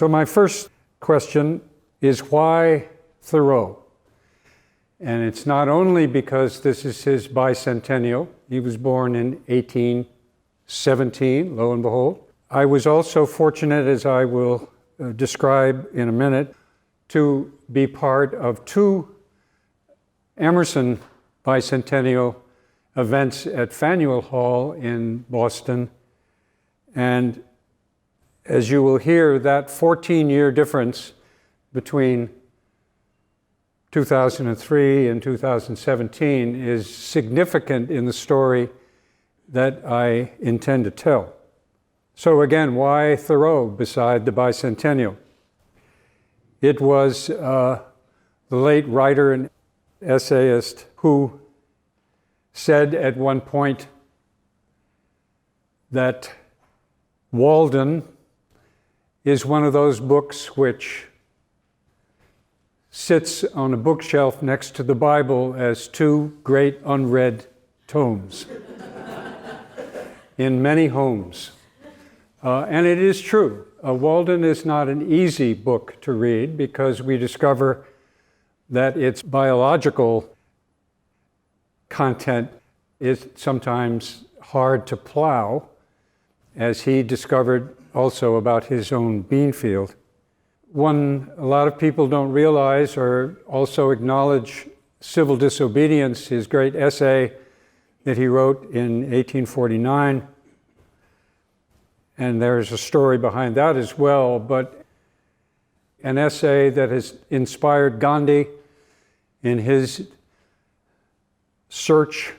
So my first question is, why Thoreau? And it's not only because this is his bicentennial. He was born in 1817, lo and behold. I was also fortunate, as I will describe in a minute, to be part of two Emerson bicentennial events at Faneuil Hall in Boston. And as you will hear, that 14-year difference between 2003 and 2017 is significant in the story that I intend to tell. So again, why Thoreau beside the bicentennial? It was the late writer and essayist who said at one point that Walden is one of those books which sits on a bookshelf next to the Bible as two great unread tomes in many homes. And it is true. Walden is not an easy book to read because we discover that its biological content is sometimes hard to plow, as he discovered also about his own bean field. One a lot of people don't realize or also acknowledge Civil Disobedience, his great essay that he wrote in 1849. And there's a story behind that as well, but an essay that has inspired Gandhi in his search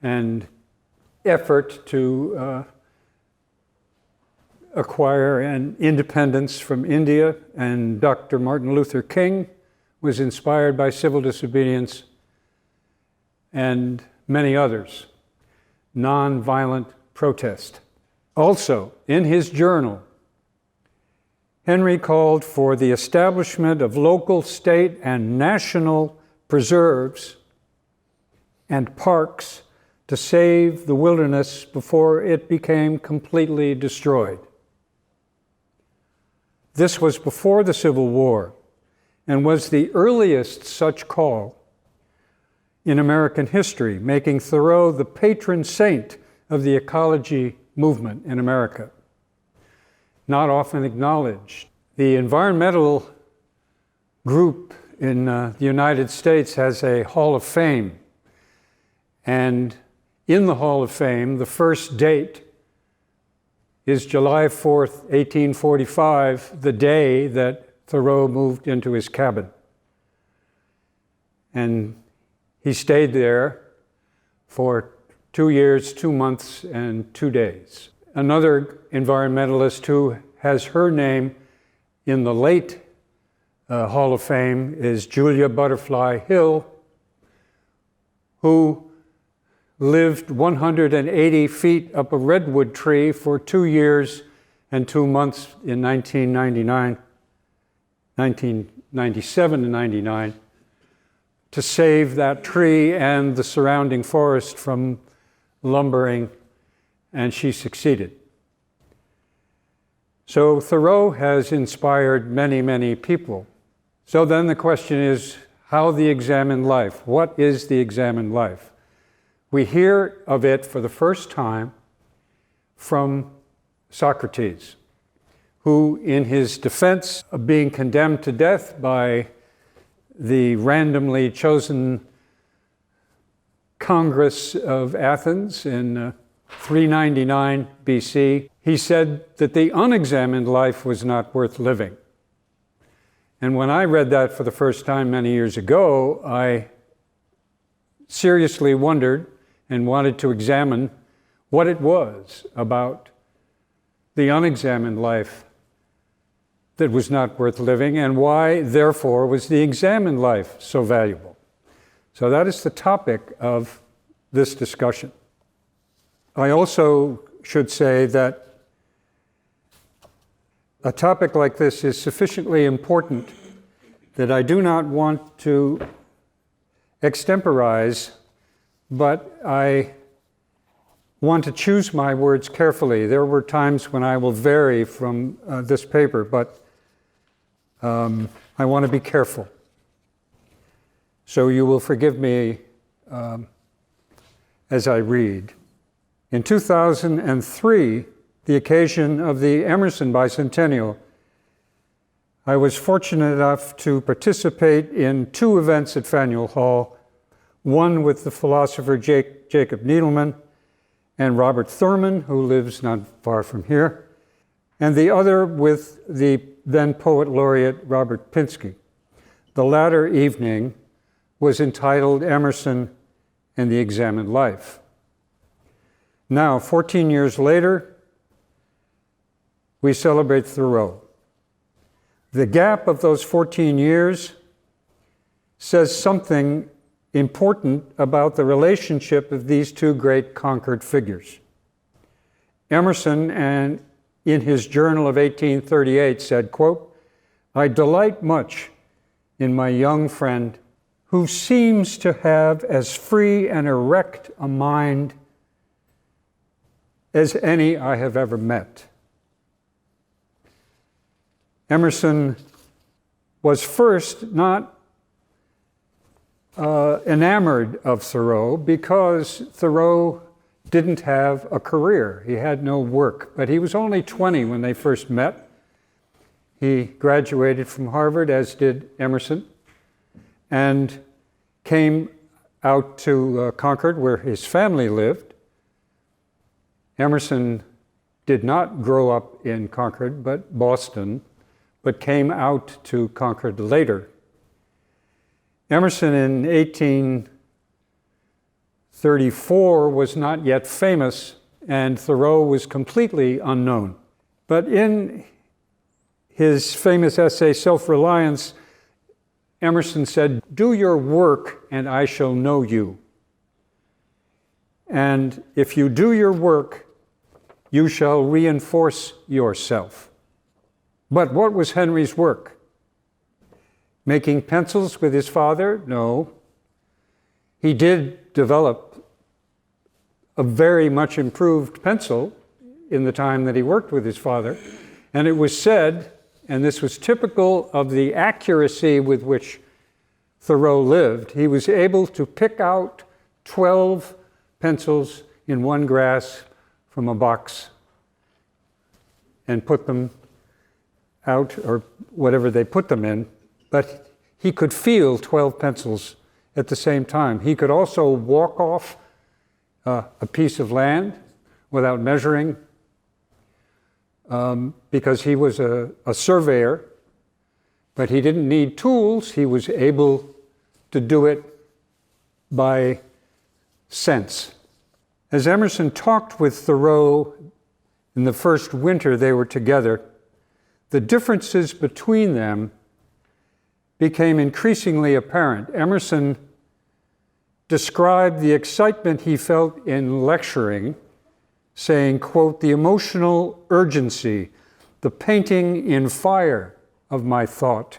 and effort to acquire an independence from India, and Dr. Martin Luther King was inspired by Civil Disobedience, and many others. Nonviolent protest. Also, in his journal, Henry called for the establishment of local, state, and national preserves and parks to save the wilderness before it became completely destroyed. This was before the Civil War and was the earliest such call in American history, making Thoreau the patron saint of the ecology movement in America. Not often acknowledged. The environmental group in the United States has a Hall of Fame. And in the Hall of Fame, the first date is July 4th, 1845, the day that Thoreau moved into his cabin. And he stayed there for 2 years, 2 months, and 2 days. Another environmentalist who has her name in the late Hall of Fame is Julia Butterfly Hill, who lived 180 feet up a redwood tree for 2 years and 2 months in 1997 and 99 to save that tree and the surrounding forest from lumbering, and she succeeded. So Thoreau has inspired many, many people. So then the question is, how the examined life? What is the examined life? We hear of it for the first time from Socrates, who in his defense of being condemned to death by the randomly chosen Congress of Athens in 399 BC, he said that the unexamined life was not worth living. And when I read that for the first time many years ago, I seriously wondered and wanted to examine what it was about the unexamined life that was not worth living, and why, therefore, was the examined life so valuable. So that is the topic of this discussion. I also should say that a topic like this is sufficiently important that I do not want to extemporize, but I want to choose my words carefully. There were times when I will vary from this paper, but I want to be careful. So you will forgive me as I read. In 2003, the occasion of the Emerson Bicentennial, I was fortunate enough to participate in 2 events at Faneuil Hall, one with the philosopher Jacob Needleman and Robert Thurman, who lives not far from here, and the other with the then poet laureate Robert Pinsky. The latter evening was entitled Emerson and the Examined Life. Now, 14 years later, we celebrate Thoreau. The gap of those 14 years says something important about the relationship of these 2 great Concord figures. Emerson, and in his journal of 1838, said, quote, "I delight much in my young friend who seems to have as free and erect a mind as any I have ever met." Emerson was first not enamored of Thoreau because Thoreau didn't have a career. He had no work, but he was only 20 when they first met. He graduated from Harvard, as did Emerson, and came out to Concord, where his family lived. Emerson did not grow up in Concord, but Boston, but came out to Concord later. Emerson in 1834 was not yet famous, and Thoreau was completely unknown. But in his famous essay, Self-Reliance, Emerson said, "Do your work and I shall know you. And if you do your work, you shall reinforce yourself." But what was Henry's work? Making pencils with his father? No. He did develop a very much improved pencil in the time that he worked with his father. And it was said, and this was typical of the accuracy with which Thoreau lived, he was able to pick out 12 pencils in one grasp from a box and put them out, or whatever they put them in, but he could feel 12 pencils at the same time. He could also walk off a piece of land without measuring, because he was a surveyor, but he didn't need tools. He was able to do it by sense. As Emerson talked with Thoreau in the first winter they were together, the differences between them became increasingly apparent. Emerson described the excitement he felt in lecturing, saying, quote, "The emotional urgency, the painting in fire of my thought,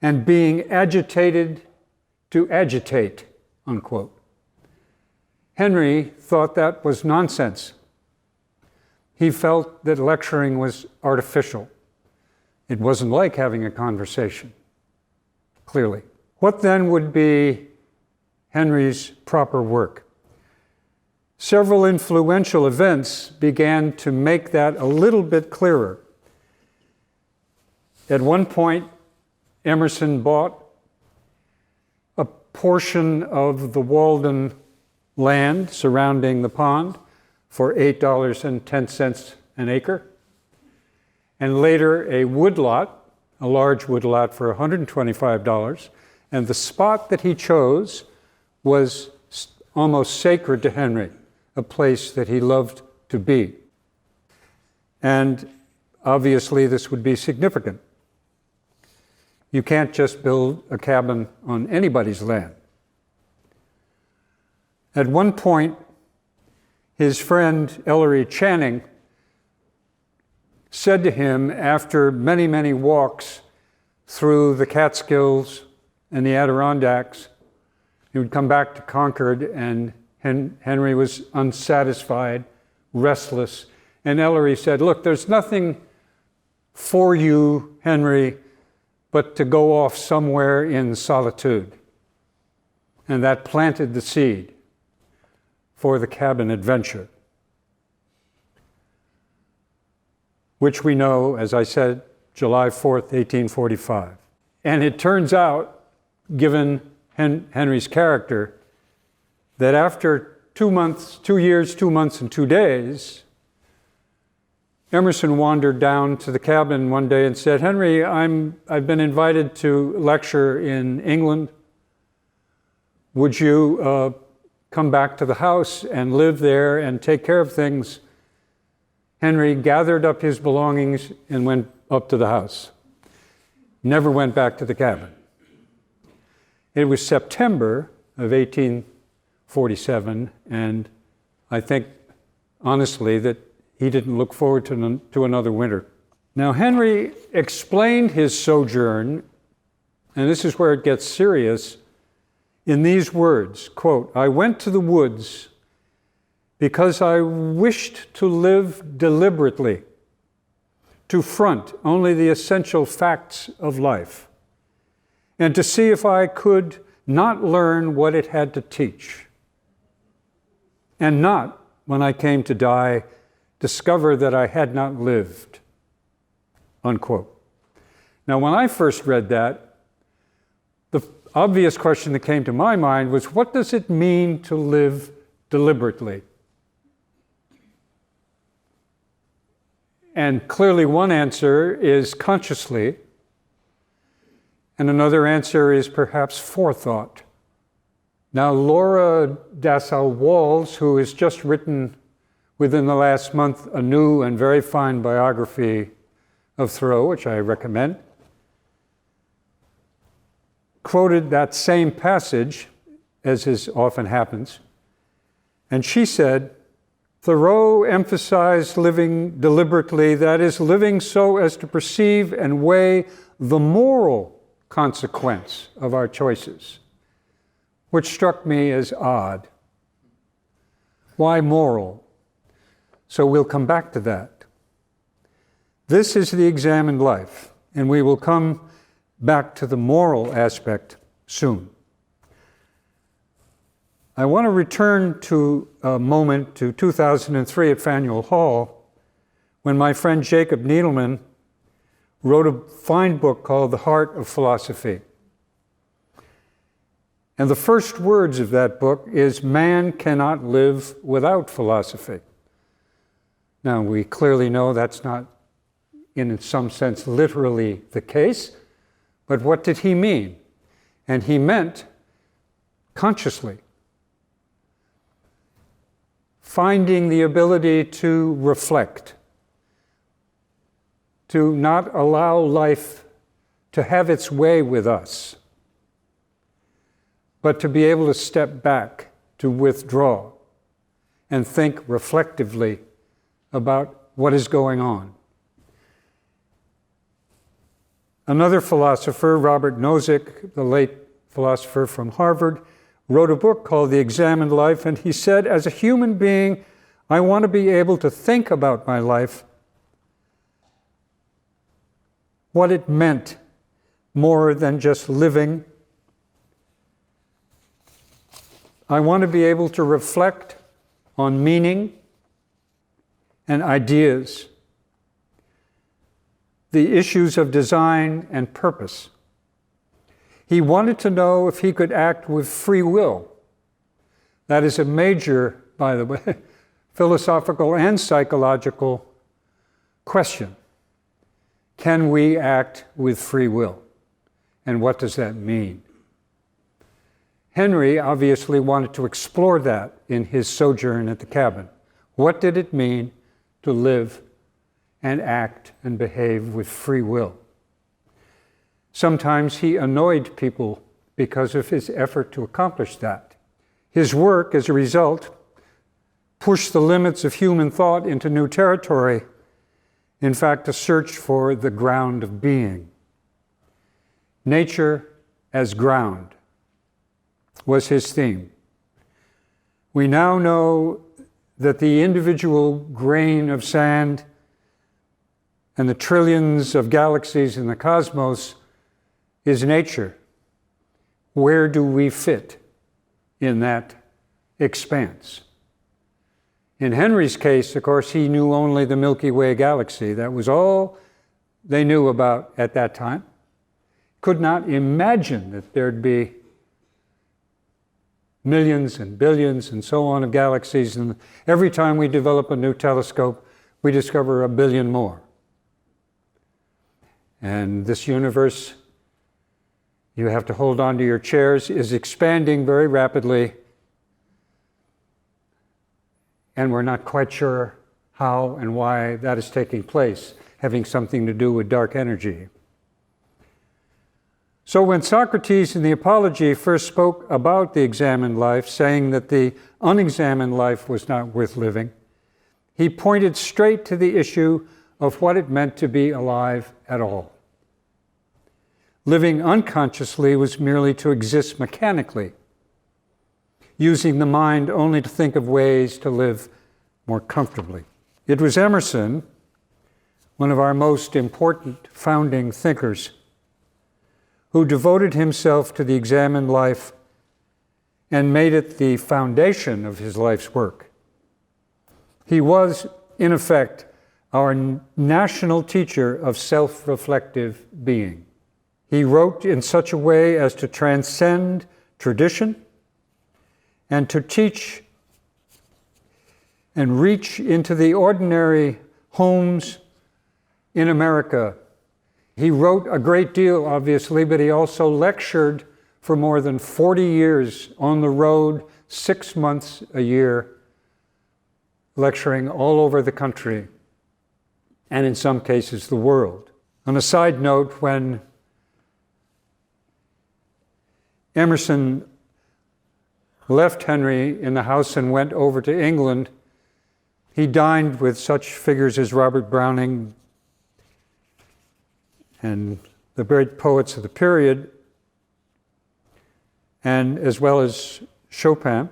and being agitated to agitate," unquote. Henry thought that was nonsense. He felt that lecturing was artificial. It wasn't like having a conversation, clearly. What then would be Henry's proper work? Several influential events began to make that a little bit clearer. At one point, Emerson bought a portion of the Walden land surrounding the pond for $8.10 an acre, and later a woodlot, a large woodlot, for $125, and the spot that he chose was almost sacred to Henry, a place that he loved to be. And obviously this would be significant. You can't just build a cabin on anybody's land. At one point, his friend Ellery Channing said to him, after many, many walks through the Catskills and the Adirondacks, he would come back to Concord, and Henry was unsatisfied, restless, and Ellery said, "Look, there's nothing for you, Henry, but to go off somewhere in solitude." And that planted the seed for the cabin adventure, which we know, as I said, July 4th, 1845. And it turns out, given Henry's character, that after 2 years, 2 months, and 2 days, Emerson wandered down to the cabin one day and said, "Henry, I've been invited to lecture in England. Would you come back to the house and live there and take care of things?" Henry gathered up his belongings and went up to the house. Never went back to the cabin. It was September of 1847, and I think, honestly, that he didn't look forward to another winter. Now, Henry explained his sojourn, and this is where it gets serious, in these words, quote, "I went to the woods because I wished to live deliberately, to front only the essential facts of life, and to see if I could not learn what it had to teach, and not, when I came to die, discover that I had not lived," unquote. Now, when I first read that, the obvious question that came to my mind was, what does it mean to live deliberately? And clearly one answer is consciously, and another answer is perhaps forethought. Now, Laura Dassau-Walls, who has just written within the last month a new and very fine biography of Thoreau, which I recommend, quoted that same passage, as often happens, and she said, "Thoreau emphasized living deliberately, that is, living so as to perceive and weigh the moral consequence of our choices," which struck me as odd. Why moral? So we'll come back to that. This is the examined life, and we will come back to the moral aspect soon. I want to return to a moment to 2003 at Faneuil Hall, when my friend Jacob Needleman wrote a fine book called The Heart of Philosophy. And the first words of that book is, "Man cannot live without philosophy." Now, we clearly know that's not, in some sense, literally the case, but what did he mean? And he meant consciously finding the ability to reflect, to not allow life to have its way with us, but to be able to step back, to withdraw, and think reflectively about what is going on. Another philosopher, Robert Nozick, the late philosopher from Harvard, wrote a book called The Examined Life, and he said, "As a human being, I want to be able to think about my life, what it meant more than just living. I want to be able to reflect on meaning and ideas, the issues of design and purpose." He wanted to know if he could act with free will. That is a major, by the way, philosophical and psychological question. Can we act with free will? And what does that mean? Henry obviously wanted to explore that in his sojourn at the cabin. What did it mean to live and act and behave with free will? Sometimes he annoyed people because of his effort to accomplish that. His work, as a result, pushed the limits of human thought into new territory, in fact, a search for the ground of being. Nature as ground was his theme. We now know that the individual grain of sand and the trillions of galaxies in the cosmos is nature. Where do we fit in that expanse? In Henry's case, of course, he knew only the Milky Way galaxy. That was all they knew about at that time. Could not imagine that there'd be millions and billions and so on of galaxies, and every time we develop a new telescope, we discover a billion more. And this universe, you have to hold on to your chairs, is expanding very rapidly, and we're not quite sure how and why that is taking place, having something to do with dark energy. So when Socrates in the Apology first spoke about the examined life, saying that the unexamined life was not worth living, he pointed straight to the issue of what it meant to be alive at all. Living unconsciously was merely to exist mechanically, using the mind only to think of ways to live more comfortably. It was Emerson, one of our most important founding thinkers, who devoted himself to the examined life and made it the foundation of his life's work. He was, in effect, our national teacher of self-reflective being. He wrote in such a way as to transcend tradition and to teach and reach into the ordinary homes in America. He wrote a great deal, obviously, but he also lectured for more than 40 years on the road, 6 months a year, lecturing all over the country, and in some cases, the world. On a side note, when Emerson left Henry in the house and went over to England, he dined with such figures as Robert Browning and the great poets of the period, and as well as Chopin.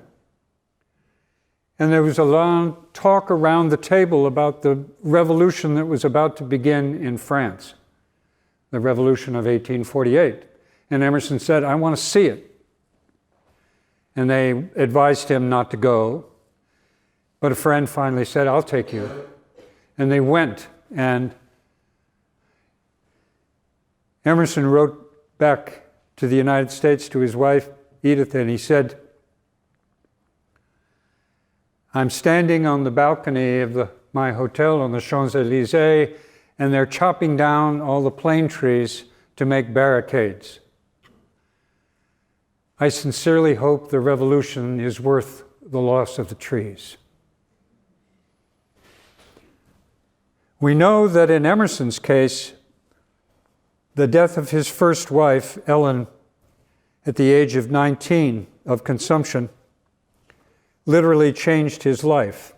And there was a long talk around the table about the revolution that was about to begin in France, the revolution of 1848. And Emerson said, "I want to see it." And they advised him not to go. But a friend finally said, "I'll take you." And they went, and Emerson wrote back to the United States to his wife, Edith, and he said, "I'm standing on the balcony of my hotel on the Champs-Élysées, and they're chopping down all the plane trees to make barricades. I sincerely hope the revolution is worth the loss of the trees." We know that in Emerson's case, the death of his first wife, Ellen, at the age of 19 of consumption, literally changed his life.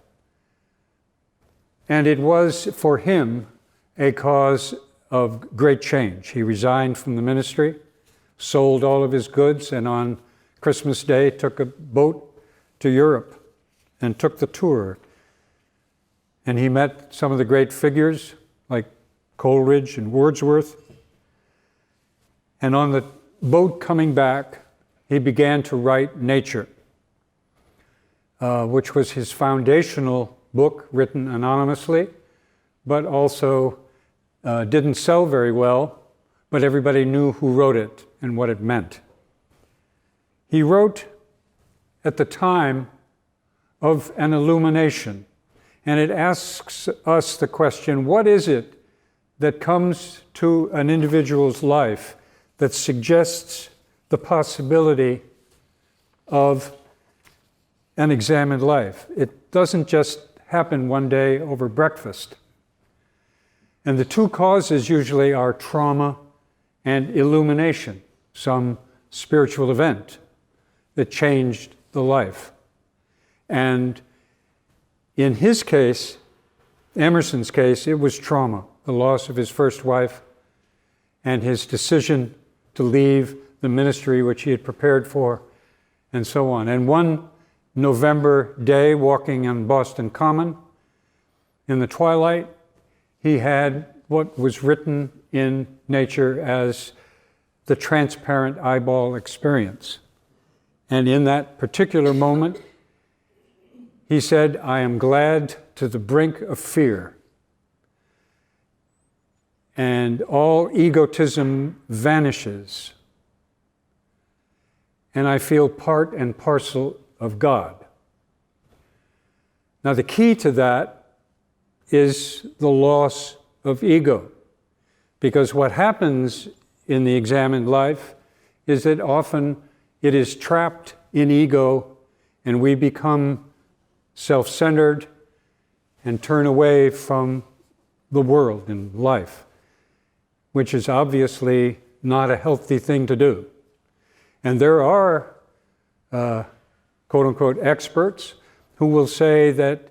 And it was, for him, a cause of great change. He resigned from the ministry, sold all of his goods, and on Christmas Day took a boat to Europe and took the tour. And he met some of the great figures like Coleridge and Wordsworth. And on the boat coming back, he began to write Nature, which was his foundational book, written anonymously, but also didn't sell very well, but everybody knew who wrote it and what it meant. He wrote at the time of an illumination, and it asks us the question, what is it that comes to an individual's life that suggests the possibility of an examined life? It doesn't just happen one day over breakfast. And the two causes usually are trauma and illumination, some spiritual event that changed the life. And in his case, Emerson's case, it was trauma, the loss of his first wife and his decision to leave the ministry which he had prepared for, and so on. And one November day walking on Boston Common in the twilight, he had what was written in Nature as the transparent eyeball experience. And in that particular moment, he said, "I am glad to the brink of fear. And all egotism vanishes. And I feel part and parcel of God." Now, the key to that is the loss of ego. Because what happens in the examined life is that often it is trapped in ego and we become self-centered and turn away from the world and life, which is obviously not a healthy thing to do. And there are quote-unquote experts who will say that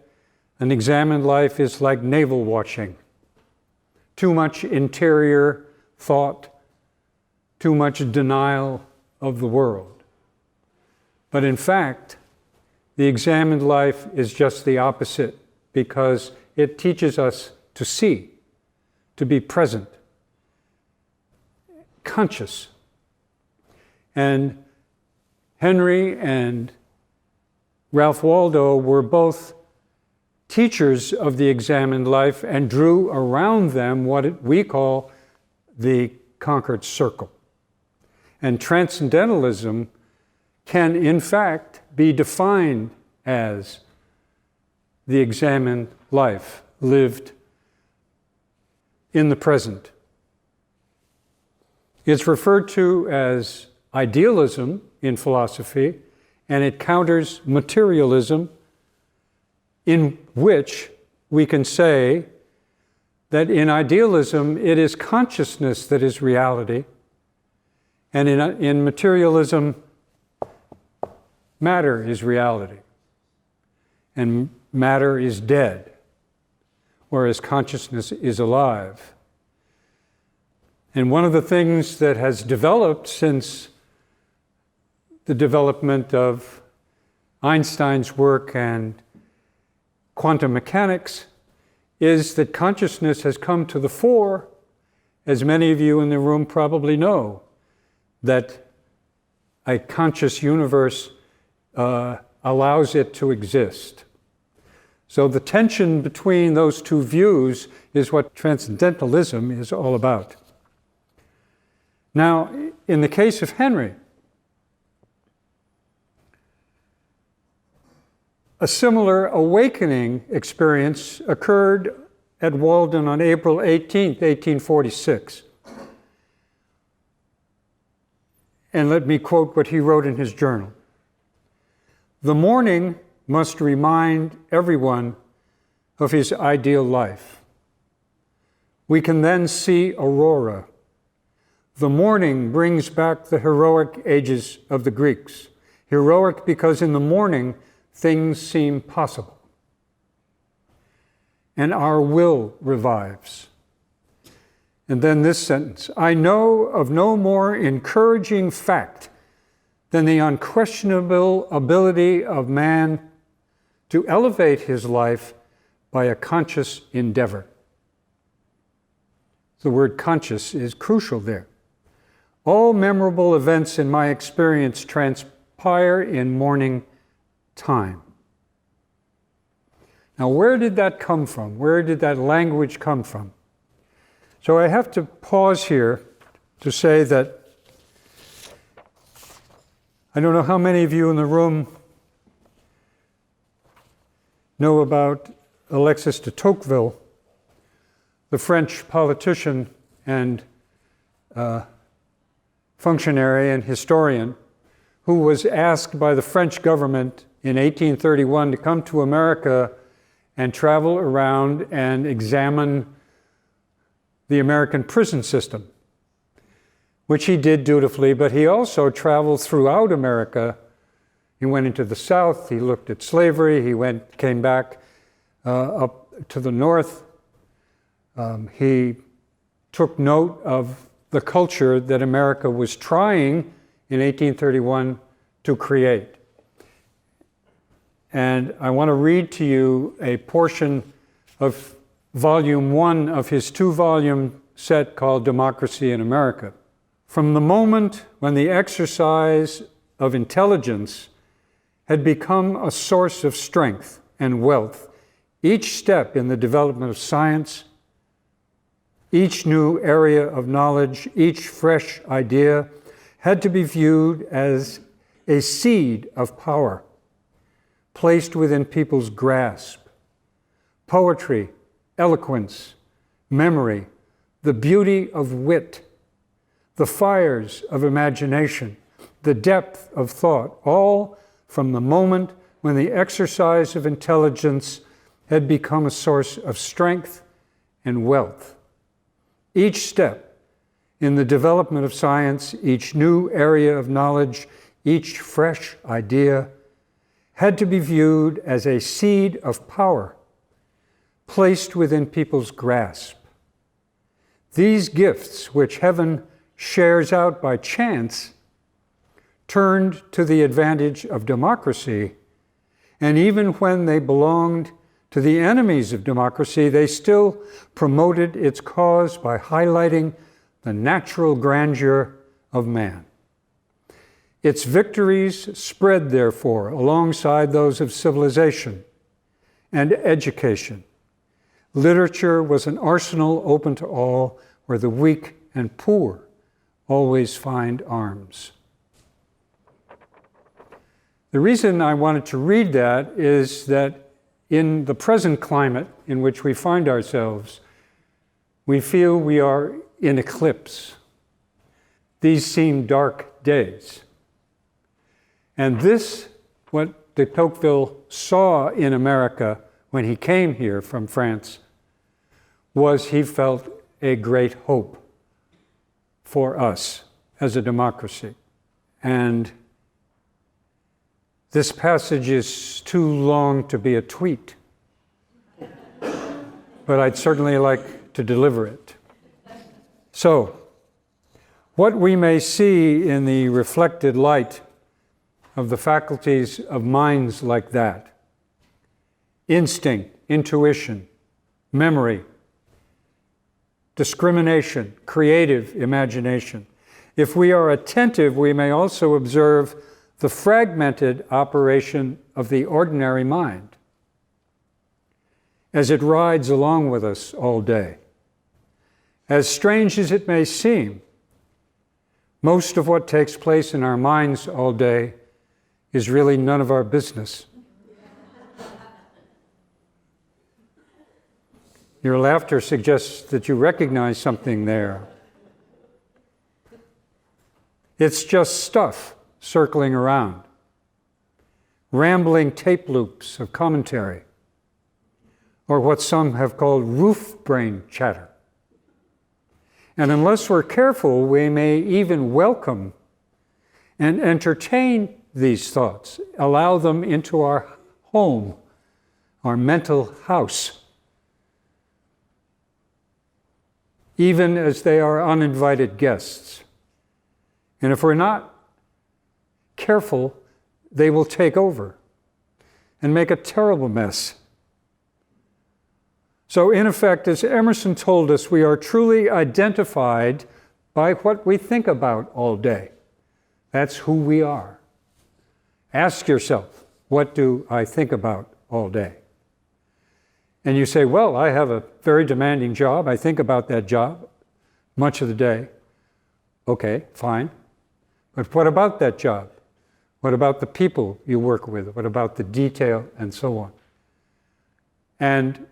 an examined life is like navel watching. Too much interior thought, too much denial of the world. But in fact, the examined life is just the opposite, because it teaches us to see, to be present, conscious. And Henry and Ralph Waldo were both teachers of the examined life and drew around them what we call the conquered circle. And transcendentalism can, in fact, be defined as the examined life lived in the present. It's referred to as idealism in philosophy, and it counters materialism, in which we can say that in idealism it is consciousness that is reality, and in materialism matter is reality, and matter is dead, whereas consciousness is alive. And one of the things that has developed since the development of Einstein's work and quantum mechanics is that consciousness has come to the fore, as many of you in the room probably know, that a conscious universe allows it to exist. So the tension between those two views is what transcendentalism is all about. Now, in the case of Henry, a similar awakening experience occurred at Walden on April 18th, 1846. And let me quote what he wrote in his journal. "The morning must remind everyone of his ideal life. We can then see aurora. The morning brings back the heroic ages of the Greeks. Heroic because in the morning things seem possible. And our will revives." And then this sentence, "I know of no more encouraging fact than the unquestionable ability of man to elevate his life by a conscious endeavor." The word conscious is crucial there. "All memorable events in my experience transpire in morning time." Now, where did that come from? Where did that language come from? So I have to pause here to say that I don't know how many of you in the room know about Alexis de Tocqueville, the French politician and functionary and historian, who was asked by the French government in 1831 to come to America and travel around and examine the American prison system, which he did dutifully, but he also traveled throughout America. He went into the South, he looked at slavery, he came back up to the North. He took note of the culture that America was trying in 1831 to create. And I want to read to you a portion of volume 1 of his 2-volume set called Democracy in America. From the moment when the exercise of intelligence had become a source of strength and wealth, each step in the development of science, each new area of knowledge, each fresh idea had to be viewed as a seed of power placed within people's grasp. Poetry, eloquence, memory, the beauty of wit, the fires of imagination, the depth of thought, all from the moment when the exercise of intelligence had become a source of strength and wealth. Each step in the development of science, each new area of knowledge, each fresh idea had to be viewed as a seed of power placed within people's grasp. These gifts, which heaven shares out by chance, turned to the advantage of democracy, and even when they belonged to the enemies of democracy, they still promoted its cause by highlighting the natural grandeur of man. Its victories spread, therefore, alongside those of civilization and education. Literature was an arsenal open to all, where the weak and poor always find arms. The reason I wanted to read that is that in the present climate in which we find ourselves, we feel we are in eclipse. These seem dark days. And this, what de Tocqueville saw in America when he came here from France, was he felt a great hope for us as a democracy. And this passage is too long to be a tweet, but I'd certainly like to deliver it. So, what we may see in the reflected light of the faculties of minds like that, instinct, intuition, memory, discrimination, creative imagination. If we are attentive, we may also observe the fragmented operation of the ordinary mind as it rides along with us all day. As strange as it may seem, most of what takes place in our minds all day is really none of our business. Your laughter suggests that you recognize something there. It's just stuff circling around, rambling tape loops of commentary, or what some have called roof brain chatter. And unless we're careful, we may even welcome and entertain these thoughts, allow them into our home, our mental house, even as they are uninvited guests. And if we're not careful, they will take over and make a terrible mess. So in effect, as Emerson told us, we are truly identified by what we think about all day. That's who we are. Ask yourself, what do I think about all day? And you say, well, I have a very demanding job. I think about that job much of the day. Okay, fine. But what about that job? What about the people you work with? What about the detail and so on? And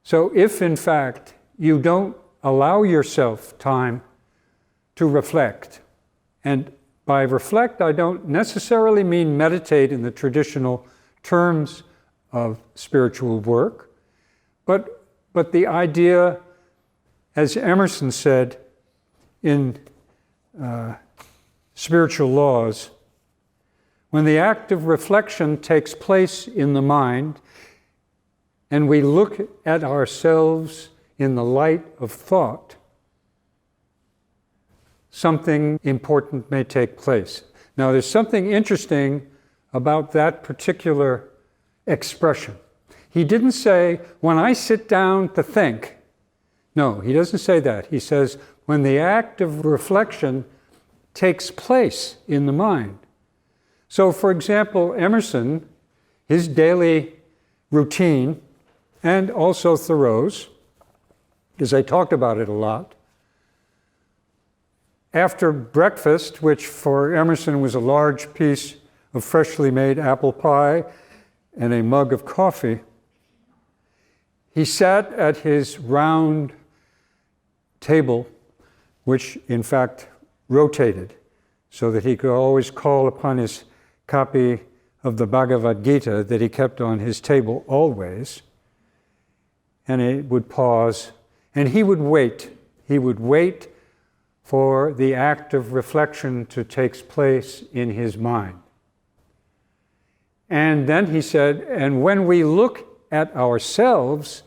so if, in fact, you don't allow yourself time to reflect, and by reflect, I don't necessarily mean meditate in the traditional terms of spiritual work, but the idea, as Emerson said in Spiritual Laws, when the act of reflection takes place in the mind, and we look at ourselves in the light of thought, something important may take place. Now, there's something interesting about that particular expression. He didn't say, when I sit down to think. No, he doesn't say that. He says, when the act of reflection takes place in the mind. So, for example, Emerson, his daily routine, and also Thoreau's, because I talked about it a lot, after breakfast, which for Emerson was a large piece of freshly made apple pie and a mug of coffee, he sat at his round table, which in fact rotated, so that he could always call upon his copy of the Bhagavad Gita that he kept on his table always, and he would pause, and he would wait. He would wait for the act of reflection to take place in his mind. And then he said, and when we look at ourselves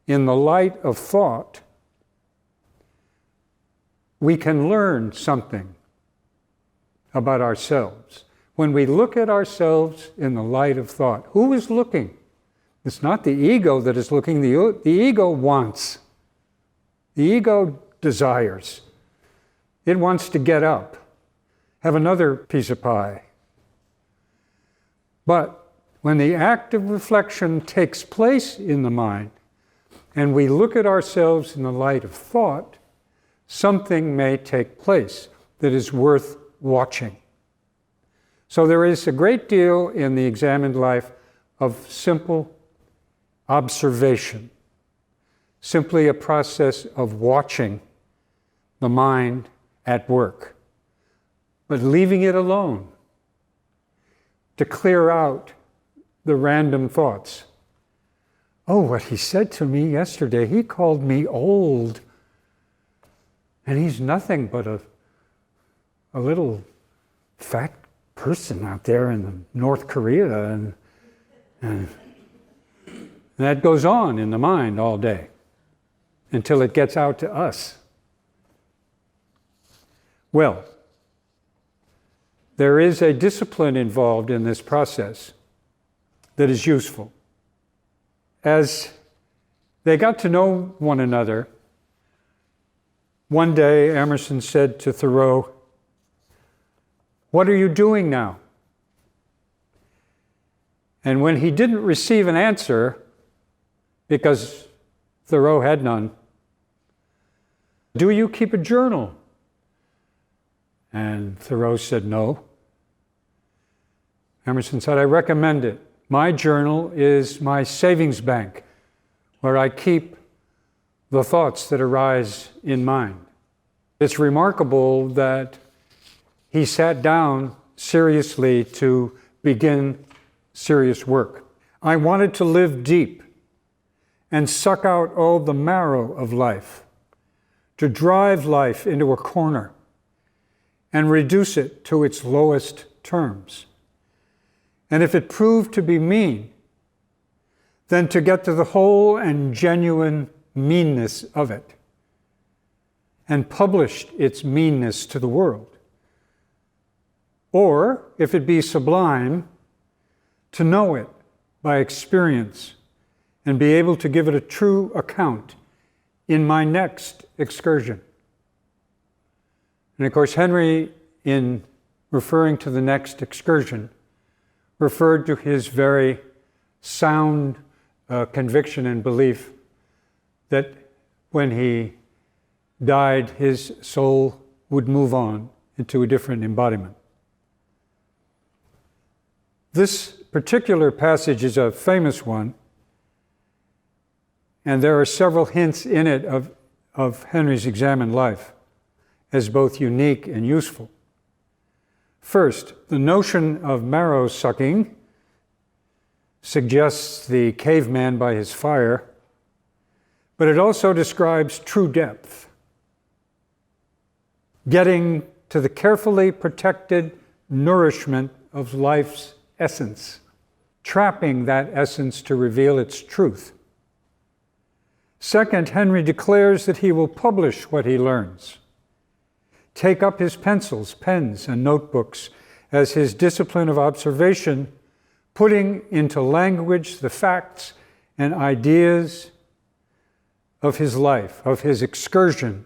in the light of thought, we can learn something about ourselves. When we look at ourselves in the light of thought, who is looking? It's not the ego that is looking. The ego wants. The ego desires. It wants to get up, have another piece of pie. But when the act of reflection takes place in the mind, and we look at ourselves in the light of thought, something may take place that is worth watching. So there is a great deal in the examined life of simple observation, simply a process of watching the mind at work, but leaving it alone to clear out the random thoughts. Oh, what he said to me yesterday, he called me old, and he's nothing but a little fat person out there in North Korea, and that goes on in the mind all day until it gets out to us. Well, there is a discipline involved in this process that is useful. As they got to know one another, one day Emerson said to Thoreau, "What are you doing now?" And when he didn't receive an answer, because Thoreau had none, "Do you keep a journal?" And Thoreau said no. Emerson said, "I recommend it. My journal is my savings bank, where I keep the thoughts that arise in mind." It's remarkable that he sat down seriously to begin serious work. I wanted to live deep and suck out all the marrow of life, to drive life into a corner and reduce it to its lowest terms. And if it proved to be mean, then to get to the whole and genuine meanness of it, and publish its meanness to the world. Or, if it be sublime, to know it by experience and be able to give it a true account in my next excursion. And of course, Henry, in referring to the next excursion, referred to his very sound conviction and belief that when he died, his soul would move on into a different embodiment. This particular passage is a famous one, and there are several hints in it of Henry's examined life as both unique and useful. First, the notion of marrow sucking suggests the caveman by his fire, but it also describes true depth, getting to the carefully protected nourishment of life's essence, trapping that essence to reveal its truth. Second, Henry declares that he will publish what he learns, take up his pencils, pens, and notebooks as his discipline of observation putting into language the facts and ideas of his life, of his excursion.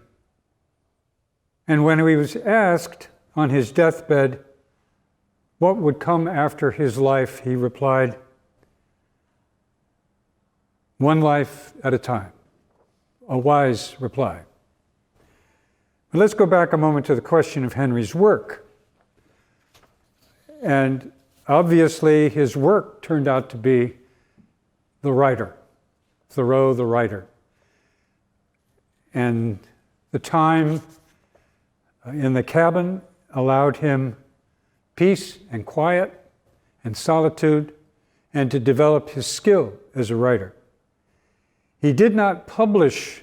And when he was asked on his deathbed what would come after his life, he replied, "One life at a time." A wise reply. But let's go back a moment to the question of Henry's work. And obviously his work turned out to be the writer, Thoreau the writer. And the time in the cabin allowed him peace and quiet and solitude and to develop his skill as a writer. He did not publish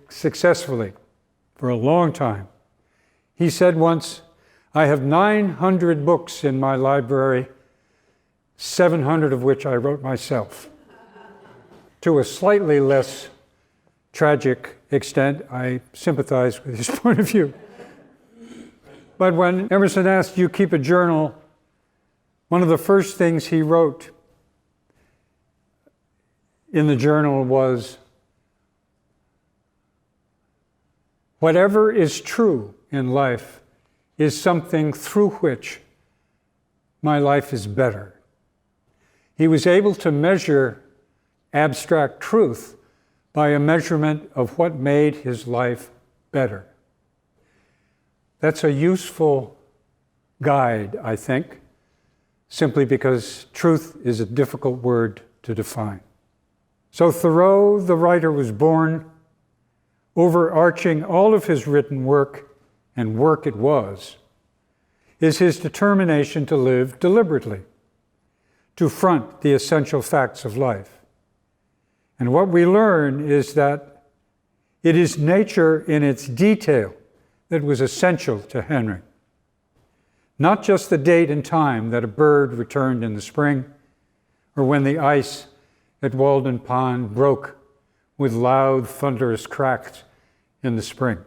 successfully for a long time. He said once, "I have 900 books in my library, 700 of which I wrote myself." To a slightly less tragic extent, I sympathize with his point of view. But when Emerson asked, "You keep a journal?" one of the first things he wrote in the journal was, "Whatever is true in life is something through which my life is better." He was able to measure abstract truth by a measurement of what made his life better. That's a useful guide, I think, simply because truth is a difficult word to define. So Thoreau, the writer, was born. Overarching all of his written work, and work it was, is his determination to live deliberately, to front the essential facts of life. And what we learn is that it is nature in its detail that was essential to Henry. Not just the date and time that a bird returned in the spring, or when the ice at Walden Pond broke with loud, thunderous cracks in the spring.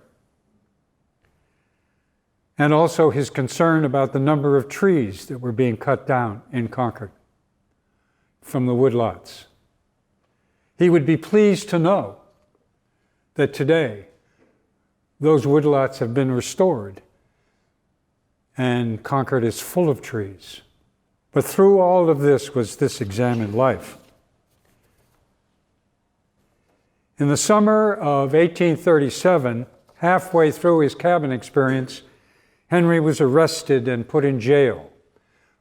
And also his concern about the number of trees that were being cut down in Concord from the woodlots. He would be pleased to know that today those woodlots have been restored and Concord is full of trees. But through all of this was this examined life. In the summer of 1837, halfway through his cabin experience, Henry was arrested and put in jail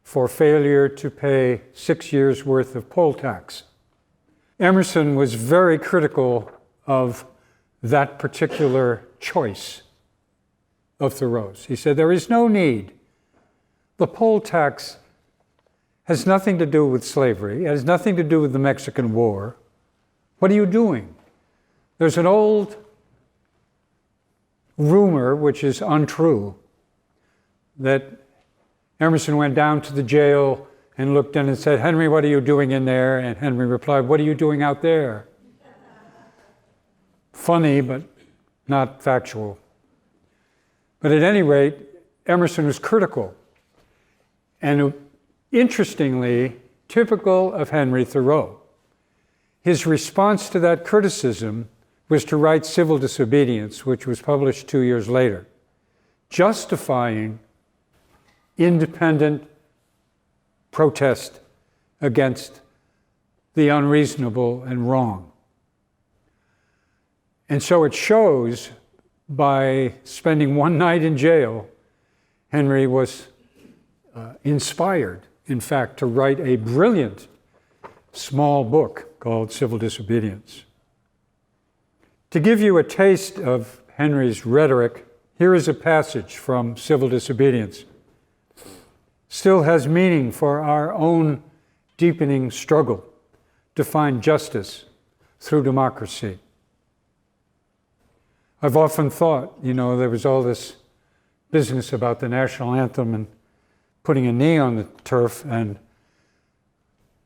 for failure to pay 6 years' worth of poll tax. Emerson was very critical of that particular choice of Thoreau's. He said, "There is no need. The poll tax has nothing to do with slavery. It has nothing to do with the Mexican War. What are you doing? There's an old rumor, which is untrue, that Emerson went down to the jail and looked in and said, 'Henry, what are you doing in there?' And Henry replied, 'What are you doing out there?'" Funny, but not factual. But at any rate, Emerson was critical. And interestingly, typical of Henry Thoreau, his response to that criticism was to write Civil Disobedience, which was published 2 years later, justifying independent protest against the unreasonable and wrong. And so it shows by spending one night in jail, Henry was inspired, in fact, to write a brilliant small book called Civil Disobedience. To give you a taste of Henry's rhetoric, here is a passage from Civil Disobedience. Still has meaning for our own deepening struggle to find justice through democracy. I've often thought, there was all this business about the national anthem and putting a knee on the turf, and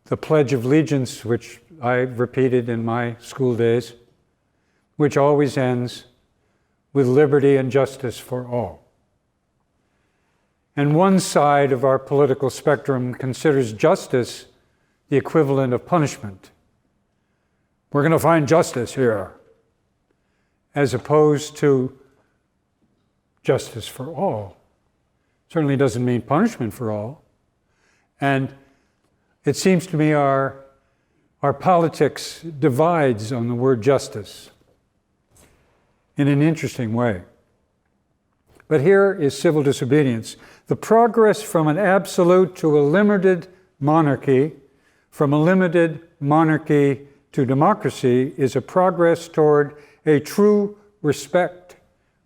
the Pledge of Allegiance, which I repeated in my school days, which always ends with liberty and justice for all. And one side of our political spectrum considers justice the equivalent of punishment. We're going to find justice here, as opposed to justice for all. Certainly doesn't mean punishment for all. And it seems to me our politics divides on the word justice in an interesting way. But here is civil disobedience. The progress from an absolute to a limited monarchy, from a limited monarchy to democracy, is a progress toward a true respect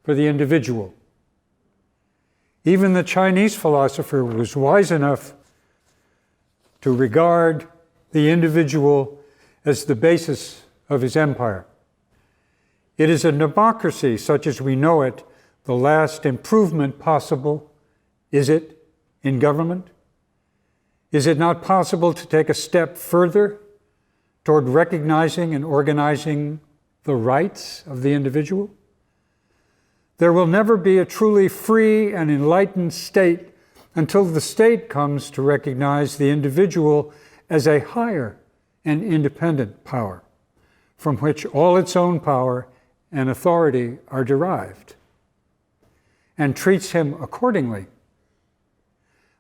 for the individual. Even the Chinese philosopher was wise enough to regard the individual as the basis of his empire. It is a democracy such as we know it, the last improvement possible, is it, in government? Is it not possible to take a step further toward recognizing and organizing the rights of the individual? There will never be a truly free and enlightened state until the state comes to recognize the individual as a higher and independent power, from which all its own power and authority are derived, and treats him accordingly.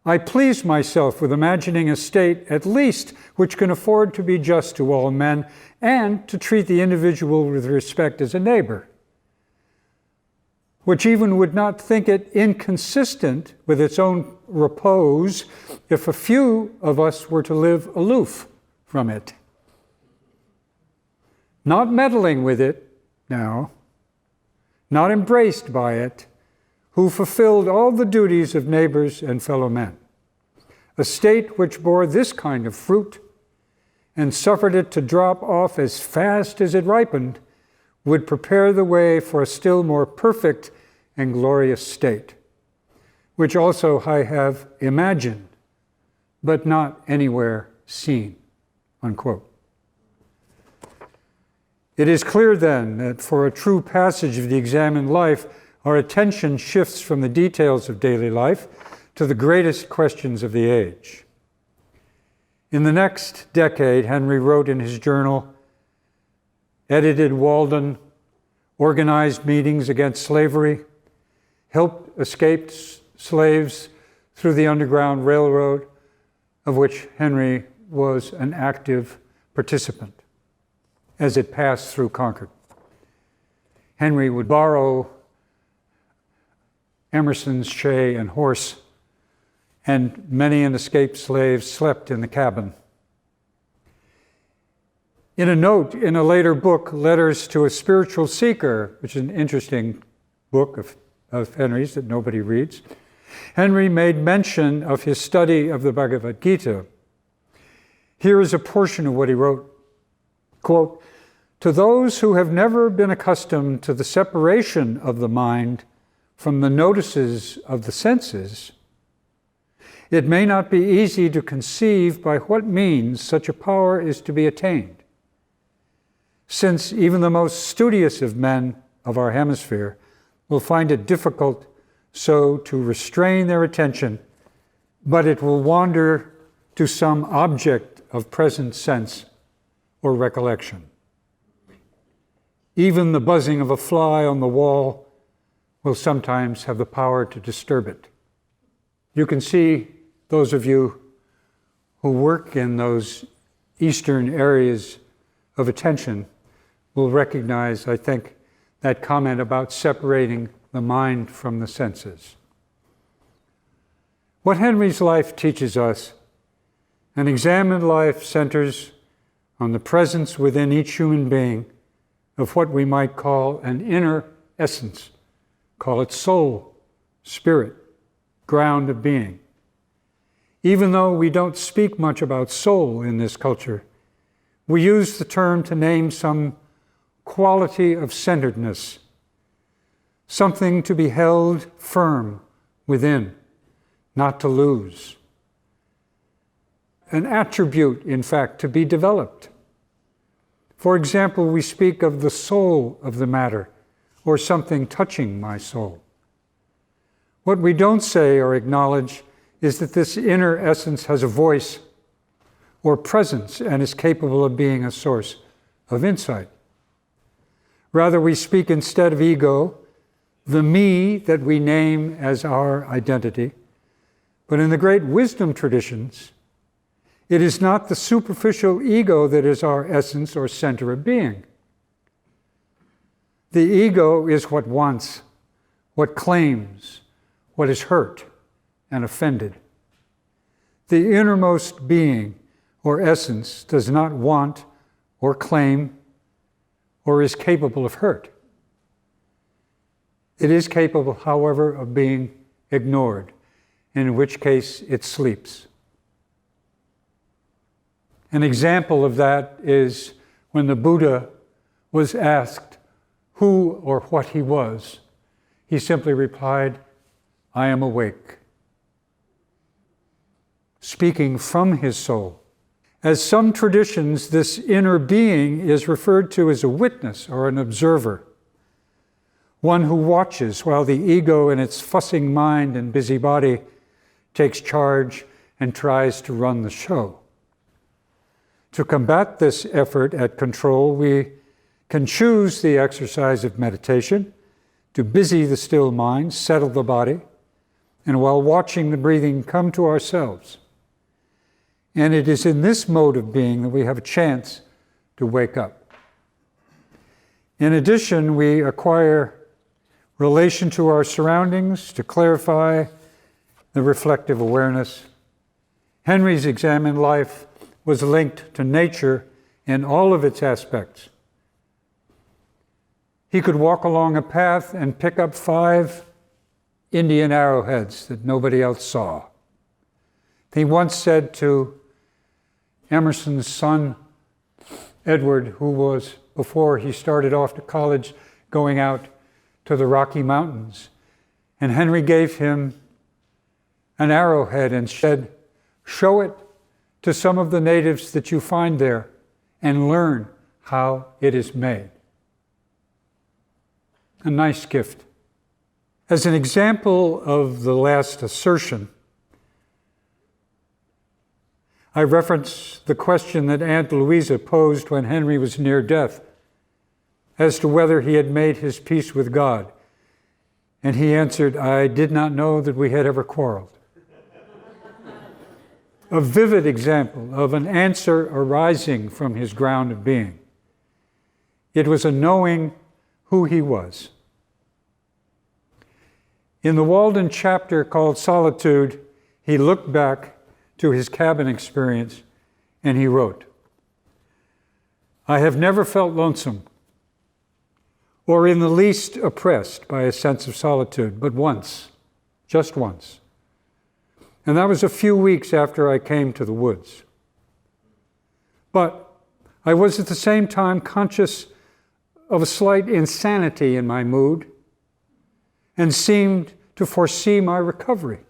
I please myself with imagining a state, at least, which can afford to be just to all men and to treat the individual with respect as a neighbor, which even would not think it inconsistent with its own repose if a few of us were to live aloof from it, not meddling with it now, not embraced by it, who fulfilled all the duties of neighbors and fellow men. A state which bore this kind of fruit and suffered it to drop off as fast as it ripened would prepare the way for a still more perfect and glorious state, which also I have imagined, but not anywhere seen." Unquote. It is clear then that for a true passage of the examined life, our attention shifts from the details of daily life to the greatest questions of the age. In the next decade, Henry wrote in his journal, edited Walden, organized meetings against slavery, helped escaped slaves through the Underground Railroad, of which Henry was an active participant as it passed through Concord. Henry would borrow Emerson's shay and horse, and many an escaped slave slept in the cabin. In a note in a later book, Letters to a Spiritual Seeker, which is an interesting book of Henry's that nobody reads, Henry made mention of his study of the Bhagavad Gita. Here is a portion of what he wrote. Quote, "To those who have never been accustomed to the separation of the mind from the notices of the senses, it may not be easy to conceive by what means such a power is to be attained, since even the most studious of men of our hemisphere will find it difficult so to restrain their attention, but it will wander to some object of present sense or recollection. Even the buzzing of a fly on the wall will sometimes have the power to disturb it." You can see, those of you who work in those eastern areas of attention will recognize, I think, that comment about separating the mind from the senses. What Henry's life teaches us, an examined life centers on the presence within each human being of what we might call an inner essence. Call it soul, spirit, ground of being. Even though we don't speak much about soul in this culture, we use the term to name some quality of centeredness, something to be held firm within, not to lose. An attribute, in fact, to be developed. For example, we speak of the soul of the matter, or something touching my soul. What we don't say or acknowledge is that this inner essence has a voice, or presence and is capable of being a source of insight. Rather, we speak instead of ego, the me that we name as our identity. But in the great wisdom traditions, it is not the superficial ego that is our essence or center of being. The ego is what wants, what claims, what is hurt and offended. The innermost being or essence does not want or claim or is capable of hurt. It is capable, however, of being ignored, in which case it sleeps. An example of that is when the Buddha was asked who or what he was. He simply replied, "I am awake," speaking from his soul. As some traditions, this inner being is referred to as a witness or an observer, one who watches while the ego in its fussing mind and busy body takes charge and tries to run the show. To combat this effort at control, we can choose the exercise of meditation to busy the still mind, settle the body, and while watching the breathing, come to ourselves. And it is in this mode of being that we have a chance to wake up. In addition, we acquire relation to our surroundings to clarify the reflective awareness. Henry's examined life was linked to nature in all of its aspects. He could walk along a path and pick up 5 Indian arrowheads that nobody else saw. He once said to Emerson's son, Edward, who was, before he started off to college, going out to the Rocky Mountains, and Henry gave him an arrowhead and said, "Show it to some of the natives that you find there and learn how it is made." A nice gift. As an example of the last assertion, I reference the question that Aunt Louisa posed when Henry was near death as to whether he had made his peace with God. And he answered, "I did not know that we had ever quarreled." A vivid example of an answer arising from his ground of being. It was a knowing who he was. In the Walden chapter called Solitude, he looked back to his cabin experience and he wrote, "I have never felt lonesome or in the least oppressed by a sense of solitude, but once, just once. And that was a few weeks after I came to the woods. But I was at the same time conscious of a slight insanity in my mood and seemed to foresee my recovery.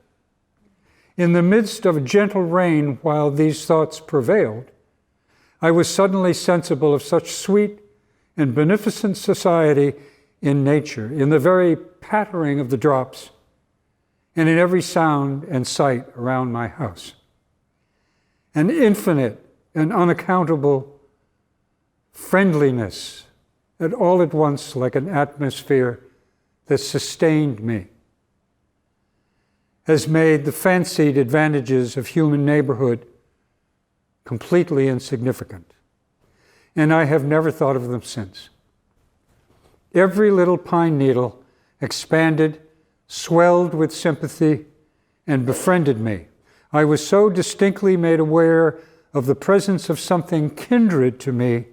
In the midst of a gentle rain, while these thoughts prevailed, I was suddenly sensible of such sweet and beneficent society in nature, in the very pattering of the drops, and in every sound and sight around my house. An infinite and unaccountable friendliness, at all at once like an atmosphere that sustained me, has made the fancied advantages of human neighborhood completely insignificant. And I have never thought of them since. Every little pine needle expanded, swelled with sympathy, and befriended me. I was so distinctly made aware of the presence of something kindred to me,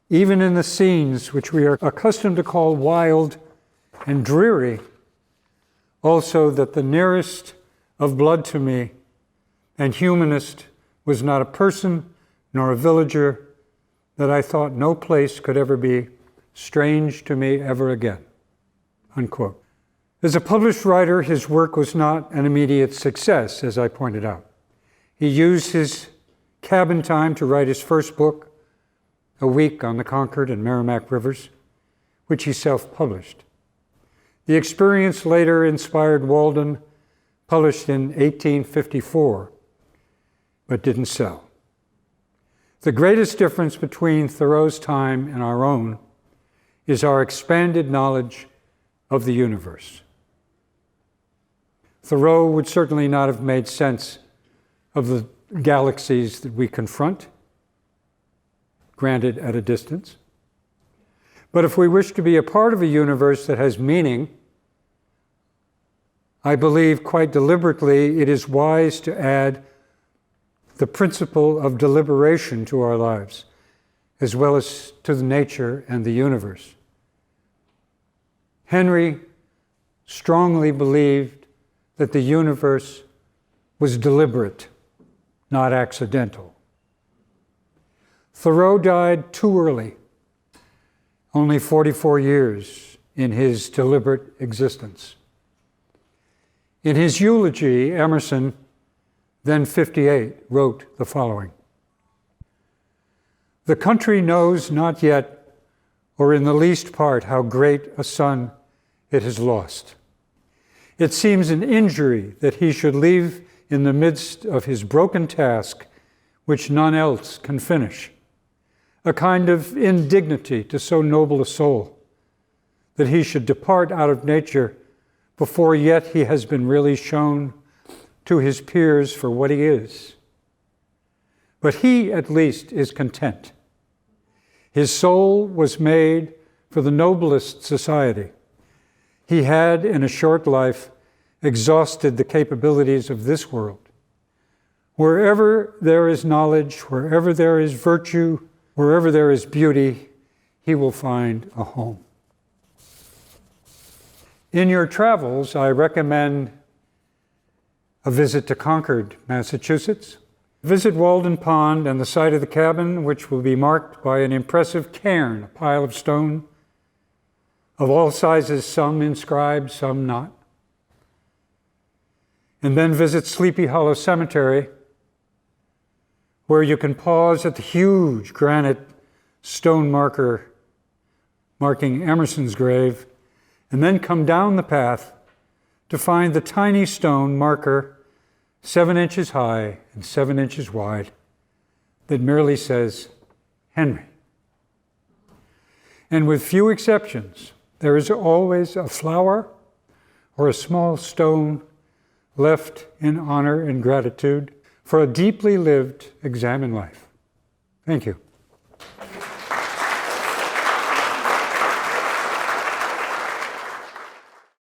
even in the scenes which we are accustomed to call wild and dreary, also that the nearest of blood to me and humanist was not a person nor a villager, that I thought no place could ever be strange to me ever again." Unquote. As a published writer, his work was not an immediate success, as I pointed out. He used his cabin time to write his first book, A Week on the Concord and Merrimack Rivers, which he self-published. The experience later inspired Walden, published in 1854, but didn't sell. The greatest difference between Thoreau's time and our own is our expanded knowledge of the universe. Thoreau would certainly not have made sense of the galaxies that we confront, granted at a distance. But if we wish to be a part of a universe that has meaning, I believe quite deliberately it is wise to add the principle of deliberation to our lives, as well as to the nature and the universe. Henry strongly believed that the universe was deliberate, not accidental. Thoreau died too early, only 44 years in his deliberate existence. In his eulogy, Emerson, then 58, wrote the following: "The country knows not yet, or in the least part, how great a son it has lost. It seems an injury that he should leave in the midst of his broken task, which none else can finish, a kind of indignity to so noble a soul, that he should depart out of nature before yet he has been really shown to his peers for what he is. But he, at least, is content. His soul was made for the noblest society. He had, in a short life, exhausted the capabilities of this world. Wherever there is knowledge, wherever there is virtue, wherever there is beauty, he will find a home." In your travels, I recommend a visit to Concord, Massachusetts. Visit Walden Pond and the site of the cabin, which will be marked by an impressive cairn, a pile of stone of all sizes, some inscribed, some not. And then visit Sleepy Hollow Cemetery, where you can pause at the huge granite stone marker marking Emerson's grave, and then come down the path to find the tiny stone marker 7 inches high and 7 inches wide that merely says, Henry. And with few exceptions, there is always a flower or a small stone left in honor and gratitude for a deeply lived examined life. Thank you.